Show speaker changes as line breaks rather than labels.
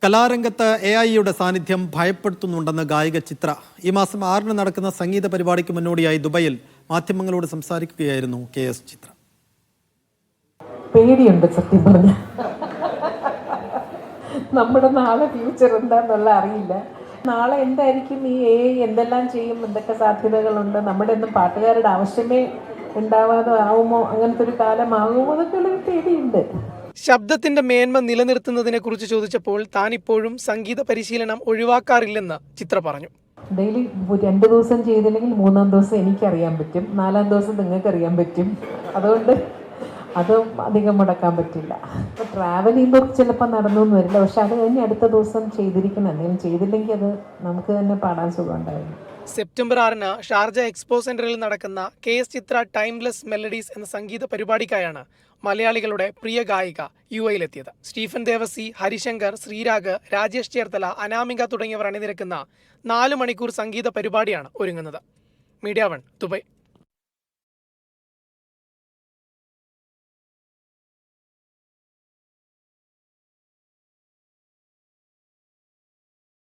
കലാരംഗത്ത് AI-യുടെ സാന്നിധ്യം ഭയപ്പെടുത്തുന്നുണ്ടെന്ന് ഗായിക ചിത്ര. ഈ മാസം 6-ന് നടക്കുന്ന സംഗീത പരിപാടിക്ക് മുന്നോടിയായി ദുബൈയിൽ മാധ്യമങ്ങളോട് സംസാരിക്കുകയായിരുന്നു KS ചിത്ര.
പേടിയുണ്ട് സത്യം പറഞ്ഞ. നമ്മുടെ നാളെ ഫ്യൂച്ചർ എന്താന്നുള്ള അറിയില്ല. നാളെ എന്തായിരിക്കും, ഈ AI എന്തെല്ലാം ചെയ്യും, എന്തൊക്കെ സാധ്യതകളുണ്ട്, നമ്മുടെ ഒന്നും പാട്ടുകാരുടെ ആവശ്യമേ ഉണ്ടാവാതെ ആവുമോ, അങ്ങനത്തെ ഒരു കാലമാകുമോ എന്നൊക്കെയുള്ളൊരു പേടിയുണ്ട്.
ശബ്ദത്തിന്റെ മേന്മ നിലനിർത്തുന്നതിനെ കുറിച്ച് ചോദിച്ചപ്പോൾ താൻ ഇപ്പോഴും സംഗീത പരിശീലനം ഒഴിവാക്കാറില്ലെന്ന് ചിത്ര പറഞ്ഞു.
ഡെയിലി 2 ദിവസം ചെയ്തില്ലെങ്കിൽ 3-ാം ദിവസം എനിക്കറിയാൻ പറ്റും, 4-ാം ദിവസം നിങ്ങൾക്ക് അറിയാൻ പറ്റും. അതുകൊണ്ട് അതും അധികം മുടക്കാൻ പറ്റില്ല. ഇപ്പോൾ ട്രാവൽ ചെയ്യുമ്പോൾ ചിലപ്പോൾ നടന്നു എന്ന് വരില്ല, പക്ഷെ അത് കഴിഞ്ഞ് അടുത്ത ദിവസം ചെയ്തിരിക്കണം. എന്തെങ്കിലും ചെയ്തില്ലെങ്കിൽ അത് നമുക്ക് തന്നെ പാടാൻ സുഖം ഉണ്ടായിരുന്നു.
സെപ്റ്റംബർ 6-ന് ഷാർജ എക്സ്പോ സെന്ററിൽ നടക്കുന്ന KS ചിത്ര ടൈംലെസ് മെലഡീസ് എന്ന സംഗീത പരിപാടിക്കായാണ് മലയാളികളുടെ പ്രിയ ഗായിക UAE-യിലെത്തിയത്. സ്റ്റീഫൻ ദേവസി, ഹരിശങ്കർ, ശ്രീരാഗ്, രാജേഷ് ചേർത്തല, അനാമിക തുടങ്ങിയവർ അണിനിരക്കുന്ന 4 മണിക്കൂർ സംഗീത പരിപാടിയാണ് ഒരുങ്ങുന്നത്. Media 1 Dubai.